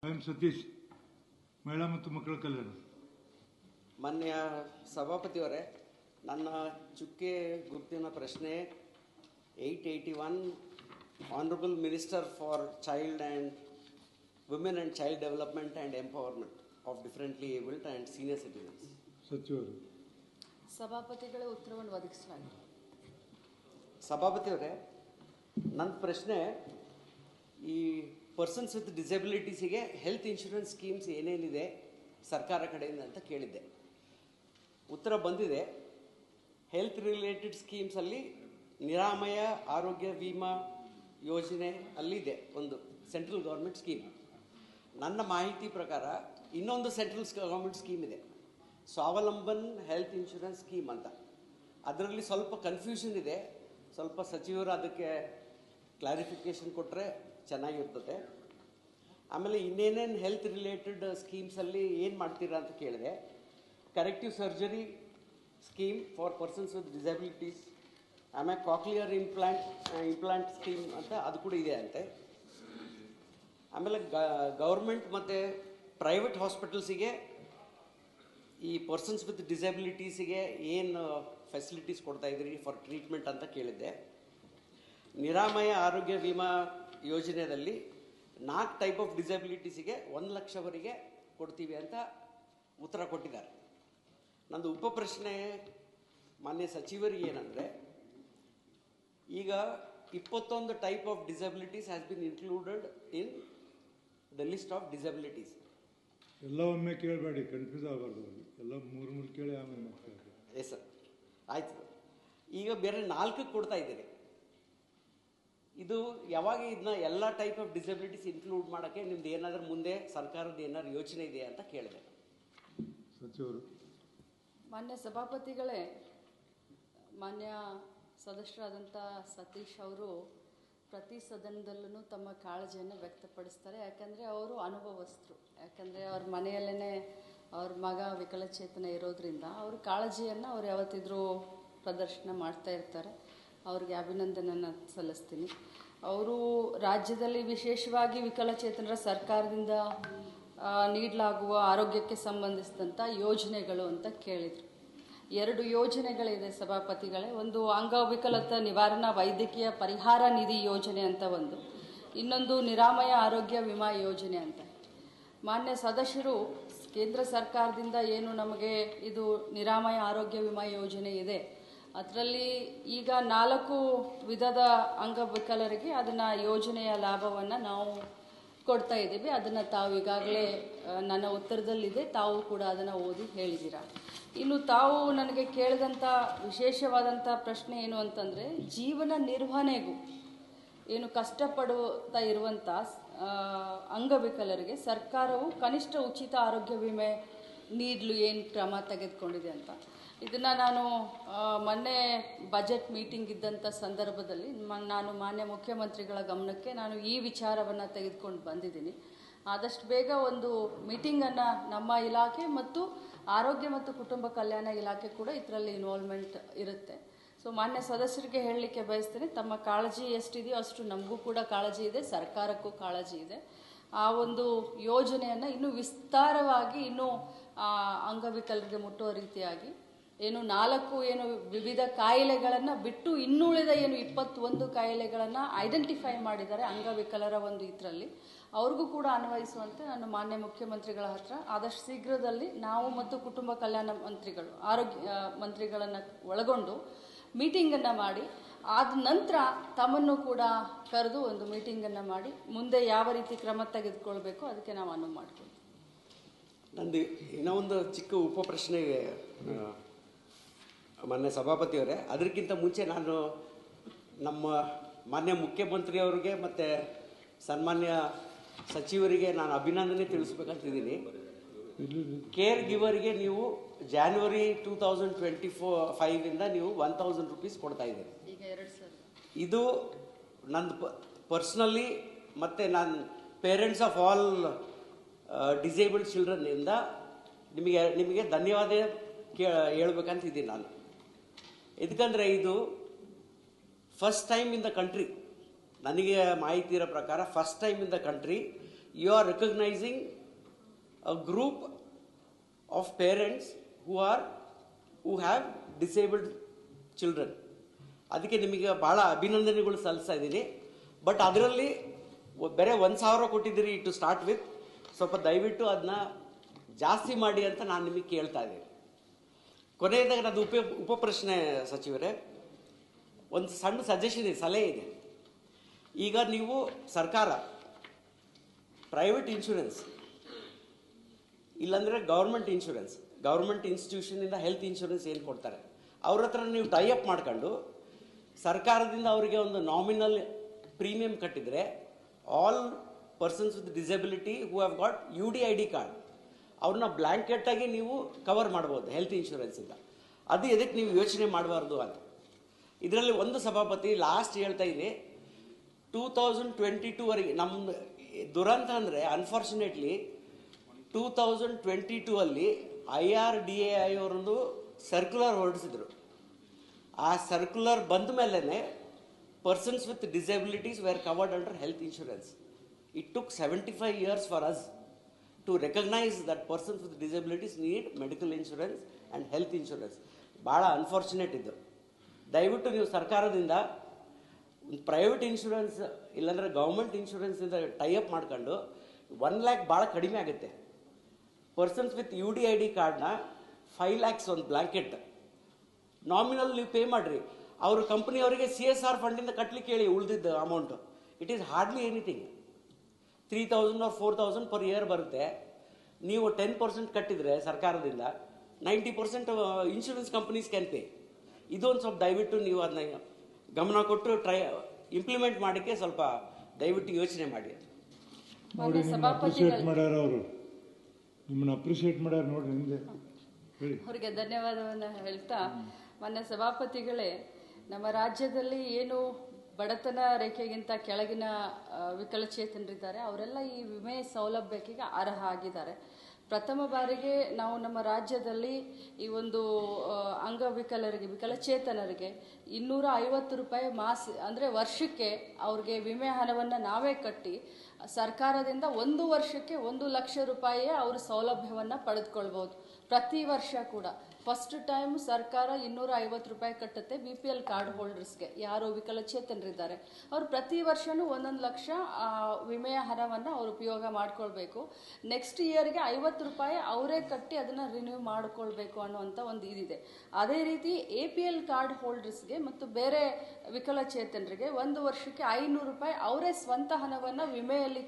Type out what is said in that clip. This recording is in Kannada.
ಎಂ ಸತೀಶ್, ಮಹಿಳಾ ಮತ್ತು ಮಕ್ಕಳ ಕಲ್ಯಾಣ. ಮಾನ್ಯ ಸಭಾಪತಿಯವರೇ, ನನ್ನ ಚುಕ್ಕೆ ಗುರುತಿನ ಪ್ರಶ್ನೆ 881 honourable minister for child and women and child development and empowerment of differently abled and senior citizens. ಸಚಿವರು ಸಭಾಪತಿಗಳ ಉತ್ತರವನ್ನು ಒದಗಿಸಲಾಗಿದೆ. ಸಭಾಪತಿಯವರೇ, ನನ್ನ ಪ್ರಶ್ನೆ ಈ ಪರ್ಸನ್ಸ್ ವಿತ್ ಡಿಸಬಿಲಿಟೀಸಿಗೆ ಹೆಲ್ತ್ ಇನ್ಶೂರೆನ್ಸ್ ಸ್ಕೀಮ್ಸ್ ಏನೇನಿದೆ ಸರ್ಕಾರ ಕಡೆಯಿಂದ ಅಂತ ಕೇಳಿದ್ದೆ. ಉತ್ತರ ಬಂದಿದೆ. ಹೆಲ್ತ್ ರಿಲೇಟೆಡ್ ಸ್ಕೀಮ್ಸಲ್ಲಿ ನಿರಾಮಯ ಆರೋಗ್ಯ ವಿಮಾ ಯೋಜನೆ ಅಲ್ಲಿದೆ ಒಂದು ಸೆಂಟ್ರಲ್ ಗೌರ್ಮೆಂಟ್ ಸ್ಕೀಮ್. ನನ್ನ ಮಾಹಿತಿ ಪ್ರಕಾರ ಇನ್ನೊಂದು ಸೆಂಟ್ರಲ್ ಗೌರ್ಮೆಂಟ್ ಸ್ಕೀಮ್ ಇದೆ, ಸ್ವಾವಲಂಬನ್ ಹೆಲ್ತ್ ಇನ್ಶೂರೆನ್ಸ್ ಸ್ಕೀಮ್ ಅಂತ. ಅದರಲ್ಲಿ ಸ್ವಲ್ಪ ಕನ್ಫ್ಯೂಷನ್ ಇದೆ. ಸ್ವಲ್ಪ ಸಚಿವರು ಅದಕ್ಕೆ ಕ್ಲಾರಿಫಿಕೇಷನ್ ಕೊಟ್ಟರೆ ಚೆನ್ನಾಗಿರ್ತದೆ. ಆಮೇಲೆ ಇನ್ನೇನೇನು ಹೆಲ್ತ್ ರಿಲೇಟೆಡ್ ಸ್ಕೀಮ್ಸಲ್ಲಿ ಏನು ಮಾಡ್ತೀರಾ ಅಂತ ಕೇಳಿದೆ. Corrective surgery scheme for persons with disabilities, ಆಮೇಲೆ ಕಾಕ್ಲಿಯರ್ ಇಂಪ್ಲಾಂಟ್ ಸ್ಕೀಮ್ ಅಂತ ಅದು ಕೂಡ ಇದೆ ಅಂತೆ. ಆಮೇಲೆ ಗೌರ್ಮೆಂಟ್ ಮತ್ತು ಪ್ರೈವೇಟ್ ಹಾಸ್ಪಿಟಲ್ಸಿಗೆ ಈ ಪರ್ಸನ್ಸ್ ವಿತ್ ಡಿಸಬಿಲಿಟೀಸಿಗೆ ಏನು ಫೆಸಿಲಿಟೀಸ್ ಕೊಡ್ತಾ ಇದ್ದೀರಿ ಫಾರ್ ಟ್ರೀಟ್ಮೆಂಟ್ ಅಂತ ಕೇಳಿದ್ದೆ. ನಿರಾಮಯ ಆರೋಗ್ಯ ವಿಮಾ ಯೋಜನೆಯಲ್ಲಿ 4 ಟೈಪ್ ಆಫ್ ಡಿಸಬಿಲಿಟೀಸಿಗೆ 1 ಲಕ್ಷವರೆಗೆ ಕೊಡ್ತೀವಿ ಅಂತ ಉತ್ತರ ಕೊಟ್ಟಿದ್ದಾರೆ. ನಂದು ಉಪಪ್ರಶ್ನೆ ಮಾನ್ಯ ಸಚಿವರಿಗೆ ಏನಂದರೆ, ಈಗ 21 type of disabilities has been included in the list of disabilities. ಎಲ್ಲ ಒಮ್ಮೆ ಕೇಳಬೇಡಿ, ಕನ್ಫ್ಯೂಸ್ ಆಗಬಾರ್ದು. ಎಲ್ಲ ಮೂರು ಕೇಳಿ ಆಮೇಲೆ ಮಾಡ್ತಾರೆ. ಎಸ್ ಸರ್, ಆಯ್ತು. ಈಗ ಬೇರೆ 4 ಕೊಡ್ತಾ ಇದ್ದೀರಿ. ಇದು ಯಾವಾಗ ಇದನ್ನ ಎಲ್ಲ ಟೈಪ್ ಆಫ್ ಡಿಸಬಿಲಿಟೀಸ್ ಇನ್ಕ್ಲೂಡ್ ಮಾಡೋಕ್ಕೆ ನಿಮ್ದು ಏನಾದರೂ ಮುಂದೆ ಸರ್ಕಾರದ ಏನಾದ್ರು ಯೋಚನೆ ಇದೆ ಅಂತ ಕೇಳಿದೆ. ಸಚಿವರು ಮಾನ್ಯ ಸಭಾಪತಿಗಳೇ, ಮಾನ್ಯ ಸದಸ್ಯರಾದಂಥ ಸತೀಶ್ ಅವರು ಪ್ರತಿ ಸದನದಲ್ಲೂ ತಮ್ಮ ಕಾಳಜಿಯನ್ನು ವ್ಯಕ್ತಪಡಿಸ್ತಾರೆ. ಯಾಕಂದರೆ ಅವರು ಅನುಭವಸ್ಥರು. ಯಾಕಂದರೆ ಅವ್ರ ಮನೆಯಲ್ಲೇ ಅವ್ರ ಮಗ ವಿಕಲಚೇತನ ಇರೋದ್ರಿಂದ ಅವ್ರ ಕಾಳಜಿಯನ್ನು ಅವ್ರು ಯಾವತ್ತಿದ್ರೂ ಪ್ರದರ್ಶನ ಮಾಡ್ತಾ ಇರ್ತಾರೆ. ಅವ್ರಿಗೆ ಅಭಿನಂದನೆಯನ್ನು ಸಲ್ಲಿಸ್ತೀನಿ. ಅವರು ರಾಜ್ಯದಲ್ಲಿ ವಿಶೇಷವಾಗಿ ವಿಕಲಚೇತನರ ಸರ್ಕಾರದಿಂದ ನೀಡಲಾಗುವ ಆರೋಗ್ಯಕ್ಕೆ ಸಂಬಂಧಿಸಿದಂಥ ಯೋಜನೆಗಳು ಅಂತ ಕೇಳಿದರು. 2 ಯೋಜನೆಗಳಿದೆ ಸಭಾಪತಿಗಳೇ. ಒಂದು ಅಂಗವಿಕಲತಾ ನಿವಾರಣಾ ವೈದ್ಯಕೀಯ ಪರಿಹಾರ ನಿಧಿ ಯೋಜನೆ ಅಂತ ಒಂದು, ಇನ್ನೊಂದು ನಿರಾಮಯ ಆರೋಗ್ಯ ವಿಮಾ ಯೋಜನೆ ಅಂತ. ಮಾನ್ಯ ಸದಸ್ಯರು, ಕೇಂದ್ರ ಸರ್ಕಾರದಿಂದ ಏನು ನಮಗೆ ಇದು ನಿರಾಮಯ ಆರೋಗ್ಯ ವಿಮಾ ಯೋಜನೆ ಇದೆ, ಅದರಲ್ಲಿ ಈಗ 4 ವಿಧದ ಅಂಗವಿಕಲರಿಗೆ ಅದನ್ನು ಯೋಜನೆಯ ಲಾಭವನ್ನು ನಾವು ಕೊಡ್ತಾ ಇದ್ದೀವಿ. ಅದನ್ನು ತಾವು ಈಗಾಗಲೇ ನನ್ನ ಉತ್ತರದಲ್ಲಿದೆ, ತಾವು ಕೂಡ ಅದನ್ನು ಓದಿ ಹೇಳಿದ್ದೀರಾ. ಇನ್ನು ತಾವು ನನಗೆ ಕೇಳಿದಂಥ ವಿಶೇಷವಾದಂಥ ಪ್ರಶ್ನೆ ಏನು ಅಂತಂದರೆ, ಜೀವನ ನಿರ್ವಹಣೆಗೂ ಏನು ಕಷ್ಟಪಡುತ್ತಾ ಇರುವಂಥ ಅಂಗವಿಕಲರಿಗೆ ಸರ್ಕಾರವು ಕನಿಷ್ಠ ಉಚಿತ ಆರೋಗ್ಯ ವಿಮೆ ನೀಡಲು ಏನು ಕ್ರಮ ತೆಗೆದುಕೊಂಡಿದೆ ಅಂತ. ಇದನ್ನು ನಾನು ಮೊನ್ನೆ ಬಜೆಟ್ ಮೀಟಿಂಗ್ ಇದ್ದಂಥ ಸಂದರ್ಭದಲ್ಲಿ ನಾನು ಮಾನ್ಯ ಮುಖ್ಯಮಂತ್ರಿಗಳ ಗಮನಕ್ಕೆ ನಾನು ಈ ವಿಚಾರವನ್ನು ತೆಗೆದುಕೊಂಡು ಬಂದಿದ್ದೀನಿ. ಆದಷ್ಟು ಬೇಗ ಒಂದು ಮೀಟಿಂಗನ್ನು ನಮ್ಮ ಇಲಾಖೆ ಮತ್ತು ಆರೋಗ್ಯ ಮತ್ತು ಕುಟುಂಬ ಕಲ್ಯಾಣ ಇಲಾಖೆ ಕೂಡ ಇದರಲ್ಲಿ ಇನ್ವಾಲ್ವ್ಮೆಂಟ್ ಇರುತ್ತೆ. ಸೊ ಮಾನ್ಯ ಸದಸ್ಯರಿಗೆ ಹೇಳಲಿಕ್ಕೆ ಬಯಸ್ತೇನೆ, ತಮ್ಮ ಕಾಳಜಿ ಎಷ್ಟಿದೆಯೋ ಅಷ್ಟು ನಮಗೂ ಕೂಡ ಕಾಳಜಿ ಇದೆ, ಸರ್ಕಾರಕ್ಕೂ ಕಾಳಜಿ ಇದೆ. ಆ ಒಂದು ಯೋಜನೆಯನ್ನು ಇನ್ನೂ ವಿಸ್ತಾರವಾಗಿ ಇನ್ನೂ ಅಂಗವಿಕಲರಿಗೆ ಮುಟ್ಟುವ ರೀತಿಯಾಗಿ ಏನು 4 ವಿವಿಧ ಕಾಯಿಲೆಗಳನ್ನು ಬಿಟ್ಟು ಇನ್ನುಳಿದ 21 ಕಾಯಿಲೆಗಳನ್ನು ಐಡೆಂಟಿಫೈ ಮಾಡಿದ್ದಾರೆ ಅಂಗವಿಕಲರ ಒಂದು ಇದರಲ್ಲಿ, ಅವ್ರಿಗೂ ಕೂಡ ಅನ್ವಯಿಸುವಂತೆ ನಾನು ಮಾನ್ಯ ಮುಖ್ಯಮಂತ್ರಿಗಳ ಹತ್ರ ಆದಷ್ಟು ಶೀಘ್ರದಲ್ಲಿ ನಾವು ಮತ್ತು ಕುಟುಂಬ ಕಲ್ಯಾಣ ಮಂತ್ರಿಗಳು, ಆರೋಗ್ಯ ಮಂತ್ರಿಗಳನ್ನು ಒಳಗೊಂಡು ಮೀಟಿಂಗನ್ನು ಮಾಡಿ, ಆದ ನಂತರ ತಮ್ಮನ್ನು ಕೂಡ ಕರೆದು ಒಂದು ಮೀಟಿಂಗನ್ನು ಮಾಡಿ ಮುಂದೆ ಯಾವ ರೀತಿ ಕ್ರಮ ತೆಗೆದುಕೊಳ್ಬೇಕು ಅದಕ್ಕೆ ನಾವು ಅನುವು ಮಾಡ್ತೀವಿ. ನಂದು ಇನ್ನೂ ಒಂದು ಚಿಕ್ಕ ಉಪಪ್ರಶ್ನೆ ಇದೆ ಮಾನ್ಯ ಸಭಾಪತಿಯವರೇ. ಅದಕ್ಕಿಂತ ಮುಂಚೆ ನಾನು ನಮ್ಮ ಮಾನ್ಯ ಮುಖ್ಯಮಂತ್ರಿಯವರಿಗೆ ಮತ್ತು ಸನ್ಮಾನ್ಯ ಸಚಿವರಿಗೆ ನಾನು ಅಭಿನಂದನೆ ತಿಳಿಸ್ಬೇಕಂತಿದ್ದೀನಿ. ಕೇರ್ ಗಿವರ್ಗೆ ನೀವು ಜಾನ್ವರಿ 2025ಇಂದ ನೀವು 1000 ರೂಪೀಸ್ ಕೊಡ್ತಾ ಇದ್ದೀರಿ. ಈಗ 2000 ಇದು ನಂದು ಪರ್ಸ್ನಲಿ ಮತ್ತು ನಾನು ಪೇರೆಂಟ್ಸ್ ಆಫ್ ಆಲ್ ಡಿಸೇಬಲ್ಡ್ ಚಿಲ್ಡ್ರನ್ನಿಂದ ನಿಮಗೆ ಧನ್ಯವಾದ ಹೇಳ್ಬೇಕಂತಿದ್ದೀನಿ ನಾನು. ಇದಕ್ಕಂದರೆ ಇದು first time in the country, ನನಗೆ ಮಾಹಿತಿ ಇರೋ ಪ್ರಕಾರ first time in the country you are recognizing a group of parents who have disabled children. ಅದಕ್ಕೆ ನಿಮಗೆ ಭಾಳ ಅಭಿನಂದನೆಗಳು ಸಲ್ಲಿಸ್ತಾ ಇದ್ದೀನಿ. ಬಟ್ ಅದರಲ್ಲಿ ಬೇರೆ 1,000 ಕೊಟ್ಟಿದ್ದೀರಿ ಟು ಸ್ಟಾರ್ಟ್ ವಿತ್. ಸ್ವಲ್ಪ ದಯವಿಟ್ಟು ಅದನ್ನ ಜಾಸ್ತಿ ಮಾಡಿ ಅಂತ ನಾನು ನಿಮಗೆ ಕೇಳ್ತಾ ಇದ್ದೀನಿ. ಕೊನೆಯದಾಗ ನನ್ನದು ಉಪ ಪ್ರಶ್ನೆ ಸಚಿವರೇ, ಒಂದು ಸಣ್ಣ ಸಜೆಷನ್ ಇದೆ, ಸಲಹೆ ಇದೆ. ಈಗ ನೀವು ಸರ್ಕಾರ ಪ್ರೈವೇಟ್ ಇನ್ಶೂರೆನ್ಸ್ ಇಲ್ಲಾಂದರೆ ಗೌರ್ಮೆಂಟ್ ಇನ್ಶೂರೆನ್ಸ್, ಗೌರ್ಮೆಂಟ್ ಇನ್ಸ್ಟಿಟ್ಯೂಷನಿಂದ ಹೆಲ್ತ್ ಇನ್ಶೂರೆನ್ಸ್ ಏನು ಕೊಡ್ತಾರೆ ಅವ್ರ ಹತ್ರ ನೀವು ಟೈಅಪ್ ಮಾಡ್ಕೊಂಡು ಸರ್ಕಾರದಿಂದ ಅವರಿಗೆ ಒಂದು ನಾಮಿನಲ್ ಪ್ರೀಮಿಯಂ ಕಟ್ಟಿದರೆ all persons with disability who have got UDID card ಅವ್ರನ್ನ ಬ್ಲ್ಯಾಂಕೆಟಾಗಿ ನೀವು ಕವರ್ ಮಾಡ್ಬೋದು ಹೆಲ್ತ್ ಇನ್ಶೂರೆನ್ಸಿಂದ. ಅದು ಎದಕ್ಕೆ ನೀವು ಯೋಚನೆ ಮಾಡಬಾರ್ದು ಅಂತ. ಇದರಲ್ಲಿ ಒಂದು ಸಭಾಪತಿ ಲಾಸ್ಟ್ ಹೇಳ್ತಾ ಇದೆ 2022ವರೆಗೆ ನಮ್ಮ ದುರಂತ ಅಂದರೆ ಅನ್ಫಾರ್ಚುನೇಟ್ಲಿ 2022 IRDAI ಅವರೊಂದು ಸರ್ಕ್ಯುಲರ್ ಹೊರಡಿಸಿದ್ರು. ಆ ಸರ್ಕ್ಯುಲರ್ ಬಂದ ಮೇಲೇ persons with disabilities were covered under health insurance. It took 75 years for us to recognise that persons with disabilities need medical insurance and health insurance. ಭಾಳ ಅನ್ಫಾರ್ಚುನೇಟ್ ಇದು. ದಯವಿಟ್ಟು ನೀವು ಸರ್ಕಾರದಿಂದ ಪ್ರೈವೇಟ್ ಇನ್ಶೂರೆನ್ಸ್ ಇಲ್ಲಾಂದರೆ ಗೌರ್ಮೆಂಟ್ ಇನ್ಶೂರೆನ್ಸಿಂದ ಟೈಅಪ್ ಮಾಡ್ಕೊಂಡು 1 lakh ಭಾಳ ಕಡಿಮೆ ಆಗುತ್ತೆ. ಪರ್ಸನ್ಸ್ ವಿತ್ UDID ಕಾರ್ಡ್ನ 5 lakhs ಒಂದು ಬ್ಲ್ಯಾಂಕೆಟ್ ನಾಮಿನಲ್ ನೀವು ಪೇ ಮಾಡಿರಿ. ಅವರು ಕಂಪ್ನಿಯವರಿಗೆ CSR ಫಂಡಿಂದ ಕಟ್ಲಿಕ್ಕೆ ಹೇಳಿ ಉಳಿದಿದ್ದ amount. It is hardly anything. 3,000 or 4,000 per year ಬರುತ್ತೆ. ನೀವು 10% ಕಟ್ಟಿದರೆ ಸರ್ಕಾರದಿಂದ 90% ಇನ್ಶೂರೆನ್ಸ್ ಕಂಪನೀಸ್ ಕ್ಯಾನ್ ಪೇ. ಇದೊಂದು ಸ್ವಲ್ಪ ದಯವಿಟ್ಟು ನೀವು ಅದನ್ನ ಗಮನ ಕೊಟ್ಟು ಇಂಪ್ಲಿಮೆಂಟ್ ಮಾಡೋಕ್ಕೆ ಸ್ವಲ್ಪ ದಯವಿಟ್ಟು ಯೋಚನೆ ಮಾಡಿ. ನೋಡಿ, ನಿಮ್ಮನ್ನ ಅಪ್ರಿಷಿಯೇಟ್ ಮಾಡ್ಯಾರ ಅವರು, ನಿಮ್ಮನ್ನ ಅಪ್ರಿಷಿಯೇಟ್ ಮಾಡ್ಯಾರ ನೋಡ್ರಿ ಹಿಂದೆ ಹೇಳಿ. ಅವರಿಗೆ ಧನ್ಯವಾದವನ್ನು ಹೇಳ್ತಾ, ಮಾನ್ಯ ಸಭಾಪತಿಗಳೇ, ನಮ್ಮ ರಾಜ್ಯದಲ್ಲಿ ಏನು ಬಡತನ ರೇಖೆಗಿಂತ ಕೆಳಗಿನ ವಿಕಲಚೇತನರಿದ್ದಾರೆ ಅವರೆಲ್ಲ ಈ ವಿಮೆ ಸೌಲಭ್ಯಕ್ಕೆ ಅರ್ಹ ಆಗಿದ್ದಾರೆ. ಪ್ರಥಮ ಬಾರಿಗೆ ನಾವು ನಮ್ಮ ರಾಜ್ಯದಲ್ಲಿ ಈ ಒಂದು ಅಂಗವಿಕಲರಿಗೆ, ವಿಕಲಚೇತನರಿಗೆ 250 ರೂಪಾಯಿ ಅಂದರೆ ವರ್ಷಕ್ಕೆ ಅವ್ರಿಗೆ ವಿಮೆ ಹಣವನ್ನು ನಾವೇ ಕಟ್ಟಿ ಸರ್ಕಾರದಿಂದ 1 ವರ್ಷಕ್ಕೆ 1 ಲಕ್ಷ ರೂಪಾಯಿಯೇ ಅವರು ಸೌಲಭ್ಯವನ್ನು ಪಡೆದುಕೊಳ್ಬೋದು. ಪ್ರತಿ ವರ್ಷ ಕೂಡ ಫಸ್ಟ್ ಟೈಮ್ ಸರ್ಕಾರ 250 ರೂಪಾಯಿ ಕಟ್ಟುತ್ತೆ BPL ಕಾರ್ಡ್ ಹೋಲ್ಡರ್ಸ್ಗೆ. ಯಾರು ವಿಕಲಚೇತನರಿದ್ದಾರೆ ಅವರು ಪ್ರತಿ ವರ್ಷವೂ 1 ಲಕ್ಷ ವಿಮೆಯ ಹಣವನ್ನು ಅವರು ಉಪಯೋಗ ಮಾಡ್ಕೊಳ್ಬೇಕು. ನೆಕ್ಸ್ಟ್ ಇಯರ್ಗೆ 50 ರೂಪಾಯಿ ಅವರೇ ಕಟ್ಟಿ ಅದನ್ನು ರಿನ್ಯೂ ಮಾಡಿಕೊಳ್ಬೇಕು ಅನ್ನುವಂಥ ಒಂದು ಇದಿದೆ. ಅದೇ ರೀತಿ APL ಕಾರ್ಡ್ ಹೋಲ್ಡರ್ಸ್ಗೆ ಮತ್ತು ಬೇರೆ ವಿಕಲಚೇತನರಿಗೆ 1 ವರ್ಷಕ್ಕೆ 500 ರೂಪಾಯಿ ಅವರೇ ಸ್ವಂತ ಹಣವನ್ನು ವಿಮೆಯಲ್ಲಿ